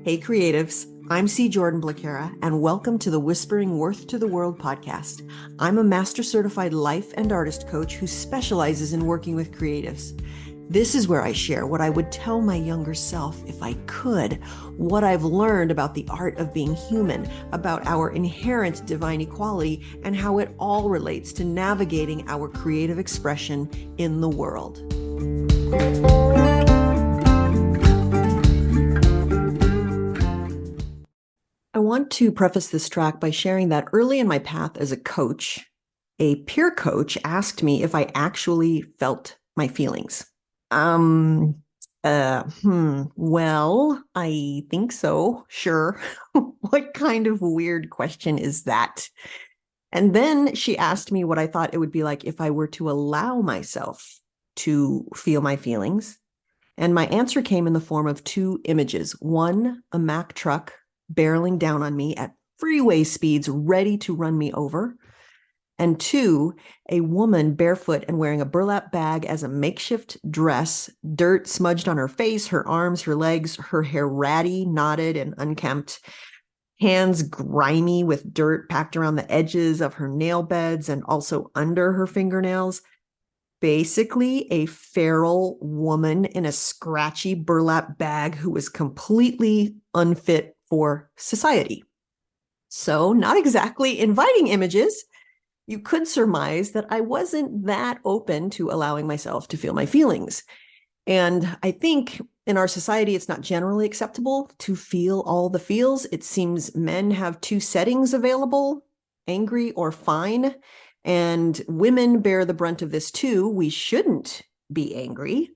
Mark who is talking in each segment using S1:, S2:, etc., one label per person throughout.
S1: Hey creatives, I'm C. Jordan Blacara, and welcome to the Whispering Worth to the World podcast. I'm a master certified life and artist coach who specializes in working with creatives. This is where I share what I would tell my younger self if I could, what I've learned about the art of being human, about our inherent divine equality, and how it all relates to navigating our creative expression in the world. I want to preface this track by sharing that early in my path as a coach, a peer coach asked me if I actually felt my feelings. Well, I think so. Sure. What kind of weird question is that? And then she asked me what I thought it would be like if I were to allow myself to feel my feelings. And my answer came in the form of two images. One, a Mack truck barreling down on me at freeway speeds, ready to run me over. And two, a woman barefoot and wearing a burlap bag as a makeshift dress, dirt smudged on her face, her arms, her legs, her hair ratty, knotted, and unkempt, hands grimy with dirt packed around the edges of her nail beds and also under her fingernails. Basically, a feral woman in a scratchy burlap bag who was completely unfit for society. So, not exactly inviting images. You could surmise that I wasn't that open to allowing myself to feel my feelings. And I think in our society, it's not generally acceptable to feel all the feels. It seems men have two settings available, angry or fine. And women bear the brunt of this too. We shouldn't be angry,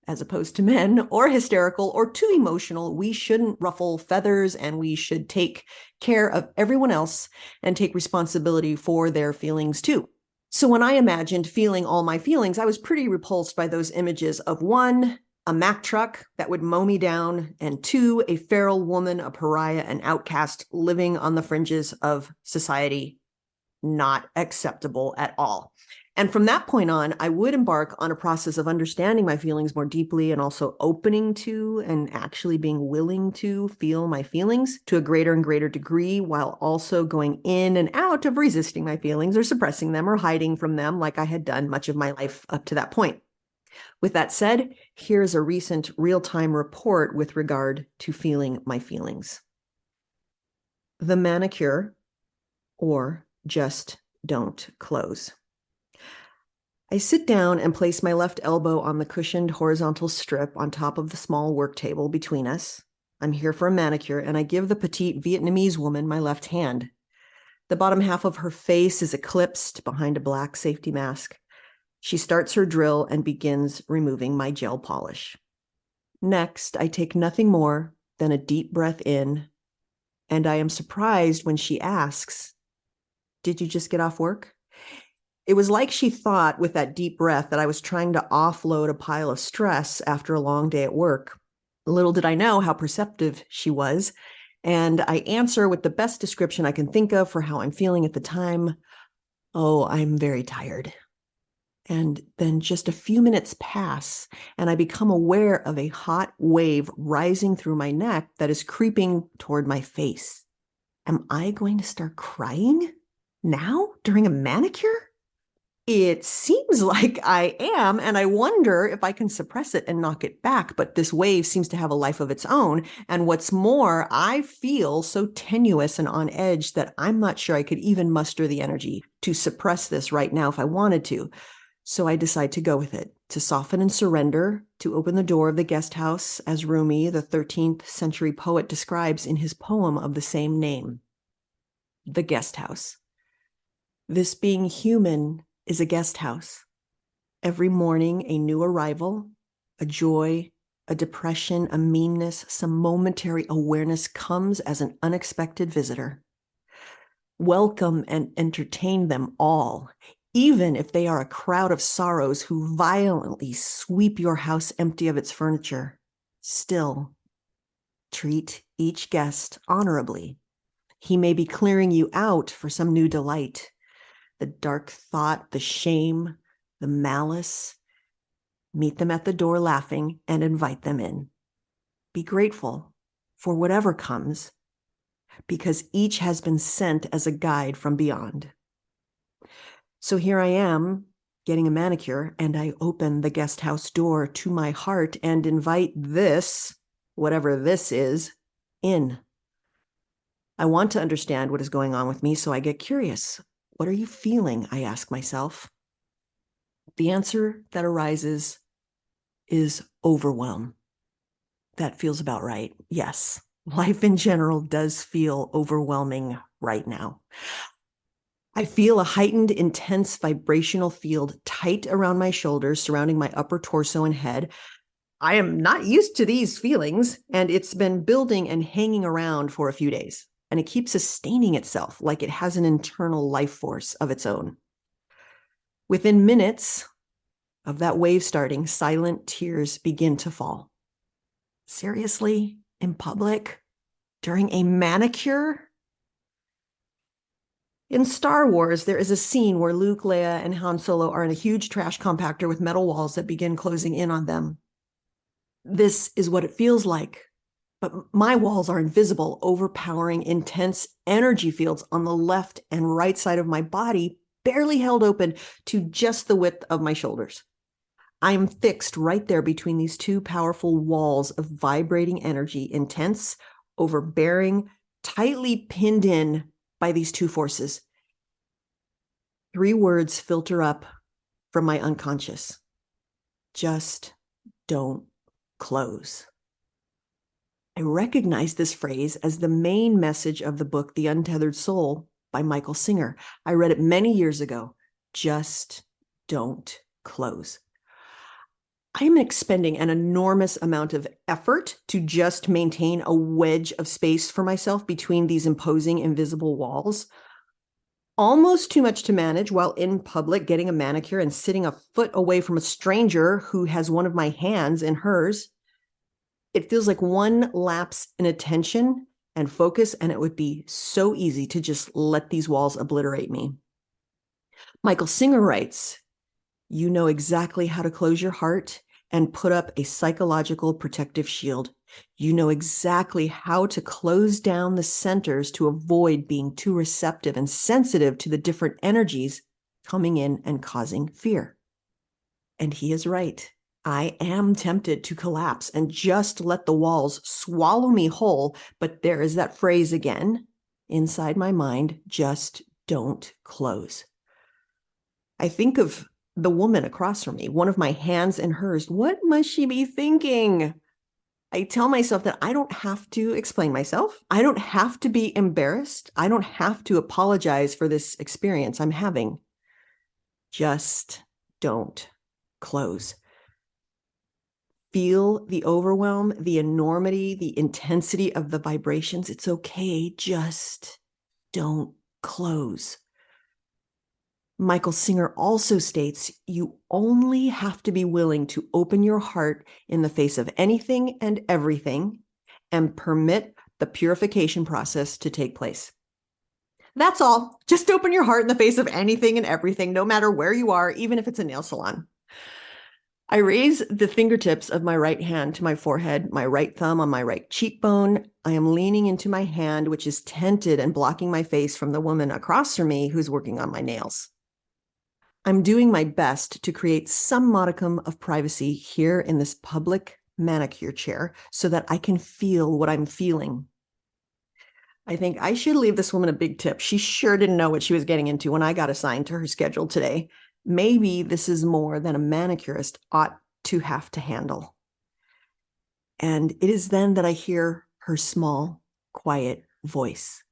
S1: as opposed to men, or hysterical, or too emotional. We shouldn't ruffle feathers, and we should take care of everyone else and take responsibility for their feelings too. So when I imagined feeling all my feelings, I was pretty repulsed by those images of one, a Mack truck that would mow me down, and two, a feral woman, a pariah, an outcast living on the fringes of society. Not acceptable at all. And from that point on, I would embark on a process of understanding my feelings more deeply and also opening to and actually being willing to feel my feelings to a greater and greater degree, while also going in and out of resisting my feelings or suppressing them or hiding from them like I had done much of my life up to that point. With that said, here's a recent real-time report with regard to feeling my feelings. The Manicure, or just don't close. I sit down and place my left elbow on the cushioned horizontal strip on top of the small work table between us. I'm here for a manicure, and I give the petite Vietnamese woman my left hand. The bottom half of her face is eclipsed behind a black safety mask. She starts her drill and begins removing my gel polish. Next, I take nothing more than a deep breath in, and I am surprised when she asks, "Did you just get off work?" It was like she thought with that deep breath that I was trying to offload a pile of stress after a long day at work. Little did I know how perceptive she was, and I answer with the best description I can think of for how I'm feeling at the time. "Oh, I'm very tired." And then just a few minutes pass, and I become aware of a hot wave rising through my neck that is creeping toward my face. Am I going to start crying now during a manicure? It seems like I am, and I wonder if I can suppress it and knock it back, but this wave seems to have a life of its own. And what's more, I feel so tenuous and on edge that I'm not sure I could even muster the energy to suppress this right now if I wanted to. So I decide to go with it, to soften and surrender, to open the door of the guest house, as Rumi, the 13th century poet, describes in his poem of the same name. The guest house. This being human is a guest house. Every morning, a new arrival, a joy, a depression, a meanness, some momentary awareness comes as an unexpected visitor. Welcome and entertain them all, even if they are a crowd of sorrows who violently sweep your house empty of its furniture. Still, treat each guest honorably. He may be clearing you out for some new delight. The dark thought, the shame, the malice. Meet them at the door laughing and invite them in. Be grateful for whatever comes, because each has been sent as a guide from beyond. So here I am getting a manicure, and I open the guest house door to my heart and invite this, whatever this is, in. I want to understand what is going on with me, so I get curious. What are you feeling? I ask myself. The answer that arises is overwhelm. That feels about right. Yes, life in general does feel overwhelming right now. I feel a heightened, intense vibrational field tight around my shoulders, surrounding my upper torso and head. I am not used to these feelings, and it's been building and hanging around for a few days, and it keeps sustaining itself like it has an internal life force of its own. Within minutes of that wave starting, silent tears begin to fall. Seriously? In public? During a manicure? In Star Wars, there is a scene where Luke, Leia, and Han Solo are in a huge trash compactor with metal walls that begin closing in on them. This is what it feels like. But my walls are invisible, overpowering, intense energy fields on the left and right side of my body, barely held open to just the width of my shoulders. I am fixed right there between these two powerful walls of vibrating energy, intense, overbearing, tightly pinned in by these two forces. 3 words filter up from my unconscious. Just don't close. I recognize this phrase as the main message of the book, The Untethered Soul by Michael Singer. I read it many years ago. Just don't close. I am expending an enormous amount of effort to just maintain a wedge of space for myself between these imposing invisible walls. Almost too much to manage while in public getting a manicure and sitting a foot away from a stranger who has one of my hands in hers. It feels like one lapse in attention and focus, and it would be so easy to just let these walls obliterate me. Michael Singer writes, "You know exactly how to close your heart and put up a psychological protective shield. You know exactly how to close down the centers to avoid being too receptive and sensitive to the different energies coming in and causing fear." And he is right. I am tempted to collapse and just let the walls swallow me whole, but there is that phrase again inside my mind, just don't close. I think of the woman across from me, one of my hands in hers. What must she be thinking? I tell myself that I don't have to explain myself. I don't have to be embarrassed. I don't have to apologize for this experience I'm having. Just don't close. Feel the overwhelm, the enormity, the intensity of the vibrations. It's okay. Just don't close. Michael Singer also states you only have to be willing to open your heart in the face of anything and everything and permit the purification process to take place. That's all. Just open your heart in the face of anything and everything, no matter where you are, even if it's a nail salon. I raise the fingertips of my right hand to my forehead, my right thumb on my right cheekbone. I am leaning into my hand, which is tented and blocking my face from the woman across from me who's working on my nails. I'm doing my best to create some modicum of privacy here in this public manicure chair so that I can feel what I'm feeling. I think I should leave this woman a big tip. She sure didn't know what she was getting into when I got assigned to her schedule today. Maybe this is more than a manicurist ought to have to handle. And it is then that I hear her small, quiet voice.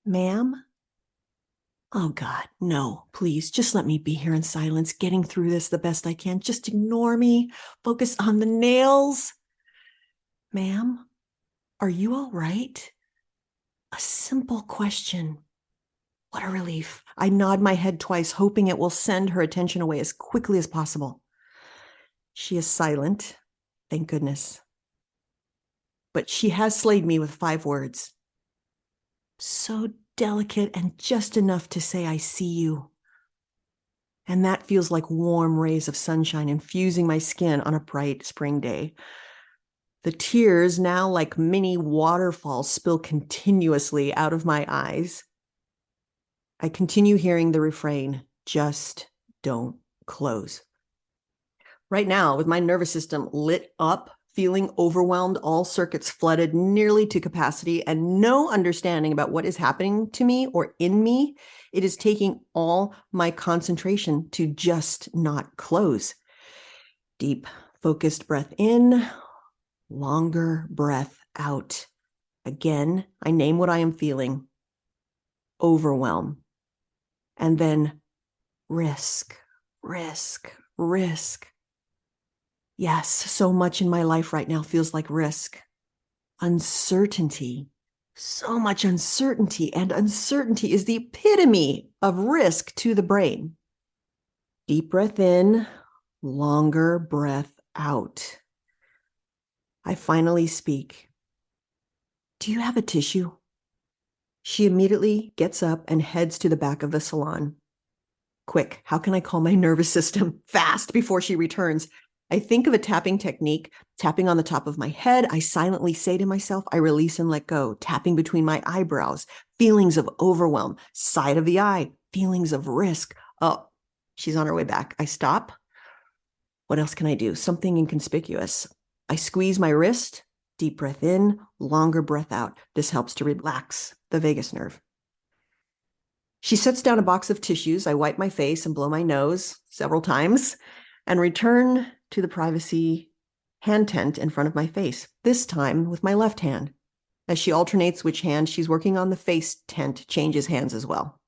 S1: "Ma'am?" Oh God, no, please, just let me be here in silence, getting through this the best I can. Just ignore me. Focus on the nails. "Ma'am, are you all right?" A simple question. What a relief. I nod my head twice, hoping it will send her attention away as quickly as possible. She is silent, thank goodness. But she has slayed me with 5 words. So delicate and just enough to say, "I see you." And that feels like warm rays of sunshine infusing my skin on a bright spring day. The tears, now like mini waterfalls, spill continuously out of my eyes. I continue hearing the refrain, just don't close. Right now, with my nervous system lit up, feeling overwhelmed, all circuits flooded nearly to capacity, and no understanding about what is happening to me or in me, it is taking all my concentration to just not close. Deep, focused breath in, longer breath out. Again, I name what I am feeling. Overwhelm. And then risk, risk, risk. Yes, so much in my life right now feels like risk. Uncertainty. So much uncertainty, and uncertainty is the epitome of risk to the brain. Deep breath in, longer breath out. I finally speak. Do you have a tissue? She immediately gets up and heads to the back of the salon. Quick, how can I calm my nervous system fast before she returns? I think of a tapping technique, tapping on the top of my head. I silently say to myself, I release and let go, tapping between my eyebrows, feelings of overwhelm, side of the eye, feelings of risk. Oh, she's on her way back. I stop. What else can I do? Something inconspicuous. I squeeze my wrist, deep breath in, longer breath out. This helps to relax the vagus nerve. She sets down a box of tissues. I wipe my face and blow my nose several times and return to the privacy hand tent in front of my face, this time with my left hand. As she alternates which hand she's working on, the face tent changes hands as well.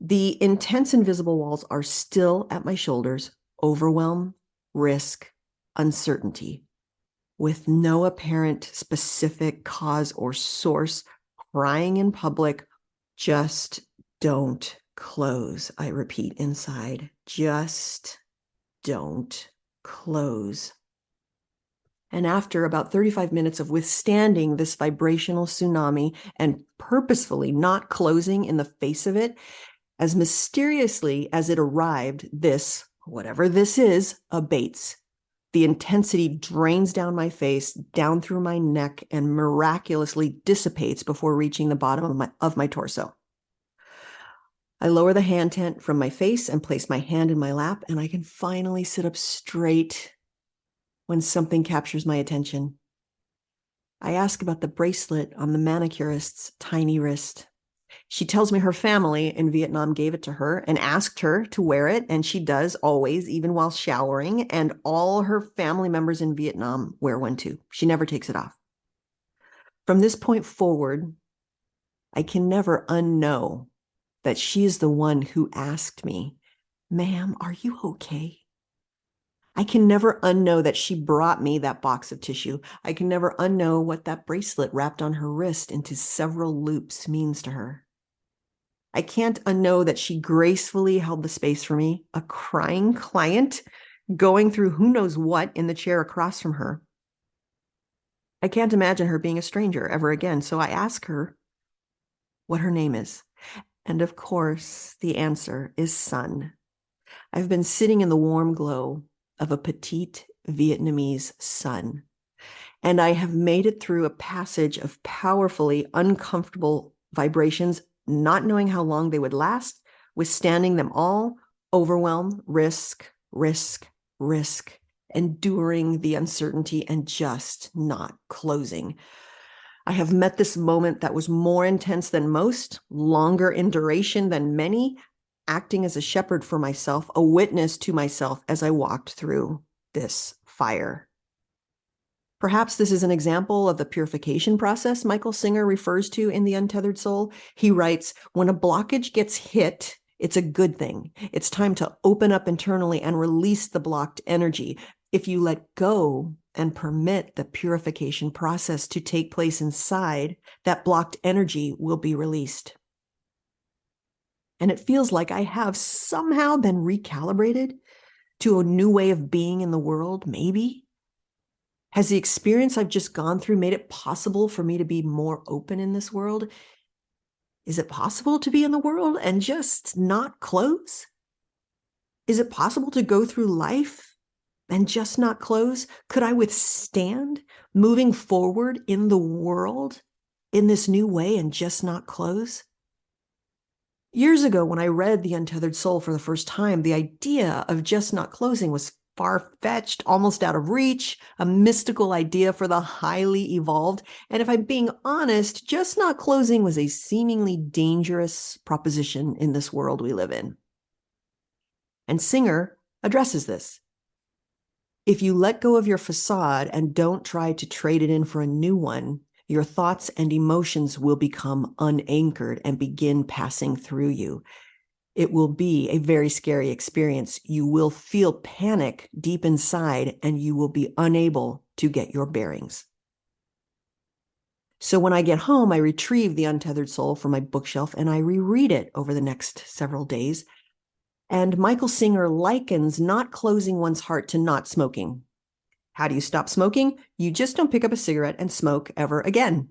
S1: The intense invisible walls are still at my shoulders, overwhelm, risk, uncertainty, with no apparent specific cause or source, crying in public, just don't close. I repeat inside, just don't close. And after about 35 minutes of withstanding this vibrational tsunami and purposefully not closing in the face of it, as mysteriously as it arrived, this, whatever this is, abates. The intensity drains down my face, down through my neck, and miraculously dissipates before reaching the bottom of my torso. I lower the hand tent from my face and place my hand in my lap, and I can finally sit up straight when something captures my attention. I ask about the bracelet on the manicurist's tiny wrist. She tells me her family in Vietnam gave it to her and asked her to wear it, and she does always, even while showering, and all her family members in Vietnam wear one too. She never takes it off. From this point forward, I can never unknow that she is the one who asked me, "Ma'am, are you okay?" I can never unknow that she brought me that box of tissue. I can never unknow what that bracelet wrapped on her wrist into several loops means to her. I can't unknow that she gracefully held the space for me, a crying client going through who knows what in the chair across from her. I can't imagine her being a stranger ever again, so I ask her what her name is. And of course, the answer is Sun. I've been sitting in the warm glow of a petite Vietnamese sun, and I have made it through a passage of powerfully uncomfortable vibrations, not knowing how long they would last, withstanding them all, overwhelm, risk, risk, risk, enduring the uncertainty and just not closing. I have met this moment that was more intense than most, longer in duration than many, acting as a shepherd for myself, a witness to myself as I walked through this fire. Perhaps this is an example of the purification process Michael Singer refers to in The Untethered Soul. He writes, when a blockage gets hit, it's a good thing. It's time to open up internally and release the blocked energy. If you let go and permit the purification process to take place inside, that blocked energy will be released. And it feels like I have somehow been recalibrated to a new way of being in the world, maybe. Has the experience I've just gone through made it possible for me to be more open in this world? Is it possible to be in the world and just not close? Is it possible to go through life and just not close? Could I withstand moving forward in the world in this new way and just not close? Years ago, when I read The Untethered Soul for the first time, the idea of just not closing was far-fetched, almost out of reach, a mystical idea for the highly evolved. And if I'm being honest, just not closing was a seemingly dangerous proposition in this world we live in. And Singer addresses this. If you let go of your facade and don't try to trade it in for a new one, your thoughts and emotions will become unanchored and begin passing through you. It will be a very scary experience. You will feel panic deep inside, and you will be unable to get your bearings. So when I get home, I retrieve The Untethered Soul from my bookshelf and I reread it over the next several days. And Michael Singer likens not closing one's heart to not smoking. How do you stop smoking? You just don't pick up a cigarette and smoke ever again.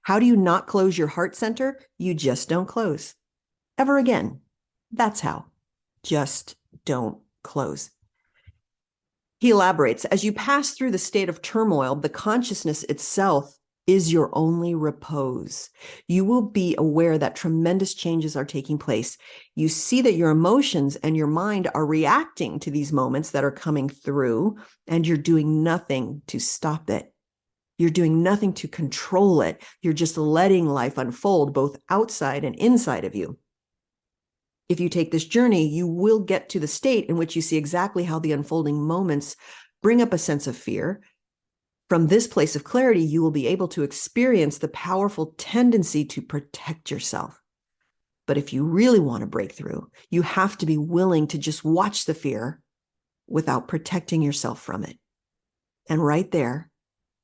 S1: How do you not close your heart center? You just don't close ever again. That's how. Just don't close. He elaborates, as you pass through the state of turmoil, the consciousness itself is your only repose. You will be aware that tremendous changes are taking place. You see that your emotions and your mind are reacting to these moments that are coming through, and you're doing nothing to stop it. You're doing nothing to control it. You're just letting life unfold both outside and inside of you. If you take this journey, you will get to the state in which you see exactly how the unfolding moments bring up a sense of fear. From this place of clarity, you will be able to experience the powerful tendency to protect yourself. But if you really want a breakthrough, you have to be willing to just watch the fear without protecting yourself from it. And right there,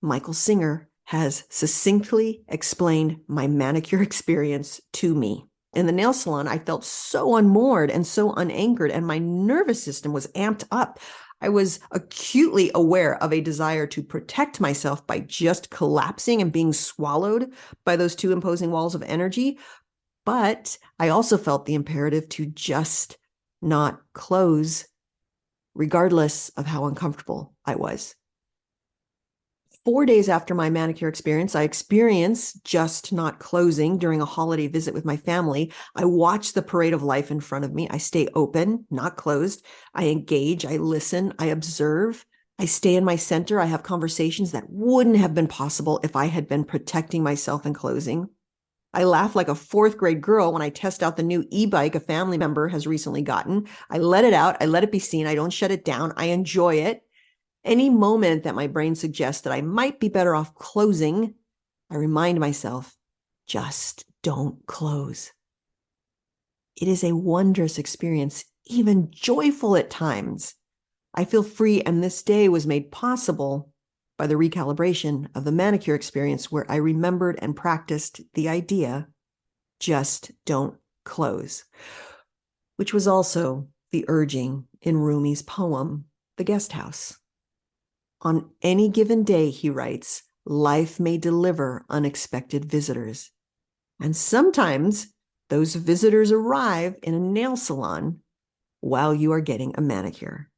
S1: Michael Singer has succinctly explained my manicure experience to me. In the nail salon, I felt so unmoored and so unanchored, and my nervous system was amped up. I was acutely aware of a desire to protect myself by just collapsing and being swallowed by those two imposing walls of energy. But I also felt the imperative to just not close, regardless of how uncomfortable I was. 4 days after my manicure experience, I experienced just not closing during a holiday visit with my family. I watch the parade of life in front of me. I stay open, not closed. I engage, I listen, I observe. I stay in my center. I have conversations that wouldn't have been possible if I had been protecting myself and closing. I laugh like a fourth grade girl when I test out the new e-bike a family member has recently gotten. I let it out. I let it be seen. I don't shut it down. I enjoy it. Any moment that my brain suggests that I might be better off closing, I remind myself, just don't close. It is a wondrous experience, even joyful at times. I feel free, and this day was made possible by the recalibration of the manicure experience, where I remembered and practiced the idea, just don't close, which was also the urging in Rumi's poem, The Guest House. On any given day, he writes, life may deliver unexpected visitors. And sometimes those visitors arrive in a nail salon while you are getting a manicure.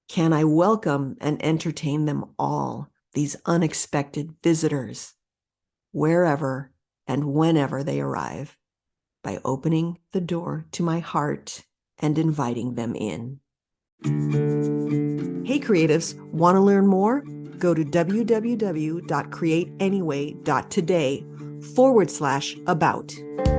S1: Can I welcome and entertain them all, these unexpected visitors, wherever and whenever they arrive, by opening the door to my heart and inviting them in? Hey creatives, want to learn more? Go to www.createanyway.today/about.